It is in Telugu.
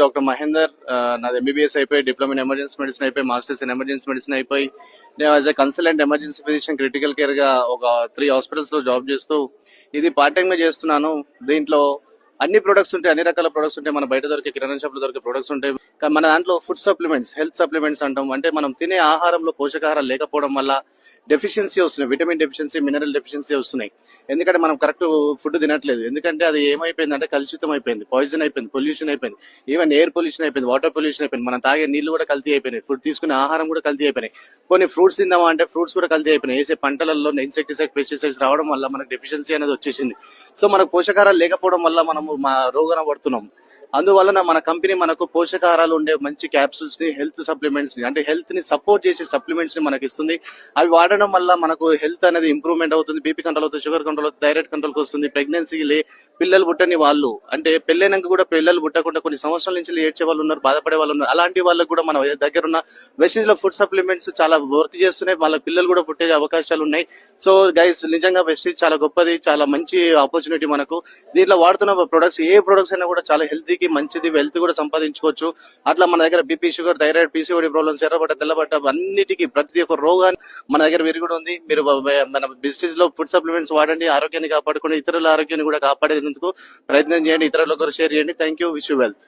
డాక్టర్ మహేందర్. నాది ఎంబీబీఎస్ అయిపోయి, డిప్లొమా ఇన్ ఎమర్జెన్సీ మెడిసిన్ అయిపోయి, మాస్టర్స్ ఇన్ ఎమర్జెన్సీ మెడిసిన్ అయిపోయి, నేను as a consultant emergency physician critical care గా ఒక 3 హాస్పిటల్స్ లో జాబ్ చేస్తూ ఇది పార్ట్ టైమ్ గా చేస్తున్నాను. దీంట్లో అన్ని ప్రొడక్ట్స్ ఉంటాయి, అన్ని రకాల ప్రొడక్ట్స్ ఉంటాయి. మన బయట దొరికే కిరాణా షాప్ లో దొరికే ప్రొడక్ట్స్ ఉంటాయి. కానీ మన దాంట్లో ఫుడ్ సప్లిమెంట్స్, హెల్త్ సప్లిమెంట్స్ అంటాం. అంటే మనం తినే ఆహారంలో పోషకాహారాలు లేకపోవడం వల్ల డెఫిషియన్సీ వస్తున్నాయి, విటమిన్ డెఫిషియన్సీ, మినరల్ డెఫిషియన్సీ వస్తున్నాయి. ఎందుకంటే మనం కరెక్ట్ ఫుడ్ తినట్లేదు. ఎందుకంటే అది ఏమైపోయింది అంటే కలుషితం అయిపోయింది, పాయిజన్ అయిపోయింది, పొల్యూషన్ అయిపోయింది, ఈవెన్ ఎయిర్ పొల్యూషన్ అయిపోయింది, వాటర్ పొల్యూషన్ అయిపోయింది. మనం తాగే నీళ్లు కూడా కల్తీ అయిపోయినాయి, ఫుడ్ తీసుకునే ఆహారం కూడా కల్తీ అయిపోయినాయి. కొన్ని ఫ్రూట్స్ తిందామా అంటే ఫ్రూట్స్ కూడా కల్తీ అయిపోయినాయి. వేసే పంటలలో ఇన్సెక్టిసైడ్, పెస్టిసైడ్స్ రావడం వల్ల మనకు డెఫిషియన్సీ అనేది వచ్చేసింది. సో మనకు పోషకాహారాలు లేకపోవడం వల్ల మనము రోగాన పడుతున్నాం. అందువలన మన కంపెనీ మనకు పోషకాహారాలు ఉండే మంచి క్యాప్సూల్స్ ని, హెల్త్ సప్లిమెంట్స్ ని, అంటే హెల్త్ ని సపోర్ట్ చేసే సప్లిమెంట్స్ ని మనకి ఇస్తుంది. అవి వాడడం వల్ల మనకు హెల్త్ అనేది ఇంప్రూవ్మెంట్ అవుతుంది, బీపీ కంట్రోల్ అవుతుంది, షుగర్ కంట్రోల్ అవుతుంది, థైరాయిడ్ కంట్రోల్ వస్తుంది. ప్రెగ్నెన్సీ పిల్లలు పుట్టని వాళ్ళు, అంటే పెళ్ళైనాక కూడా పిల్లలు పుట్టకుండా కొన్ని సంవత్సరాల నుంచి ఏడ్చే వాళ్ళు ఉన్నారు, బాధపడే వాళ్ళు ఉన్నారు. అలాంటి వాళ్ళకు కూడా మన దగ్గర ఉన్న వెస్టేజ్ లో ఫుడ్ సప్లిమెంట్స్ చాలా వర్క్ చేస్తున్నాయి. వాళ్ళ పిల్లలు కూడా పుట్టే అవకాశాలు ఉన్నాయి. సో గైస్, నిజంగా వెస్టేజ్ చాలా గొప్పది, చాలా మంచి ఆపర్చునిటీ మనకు. దీంట్లో వాడుతున్న ప్రొడక్ట్స్, ఏ ప్రొడక్ట్స్ అయినా కూడా చాలా హెల్తీకి మంచిది, వెల్త్ కూడా సంపాదించుకోవచ్చు. అట్లా మన దగ్గర BP, sugar, thyroid, PCOD problems, ఎర్రబట్ట, తెల్లబట్ట, అన్నిటికీ ప్రతి ఒక్క రోగాన్ని మన దగ్గర విరుగుడు ఉంది. మీరు మన బిజినెస్ లో ఫుడ్ సప్లిమెంట్స్ వాడండి, ఆరోగ్యాన్ని కాపాడుకోండి, ఇతరుల ఆరోగ్యాన్ని కూడా కాపాడేందుకు ప్రయత్నం చేయండి, ఇతరులకు షేర్ చేయండి. Thank you. Wish you wealth.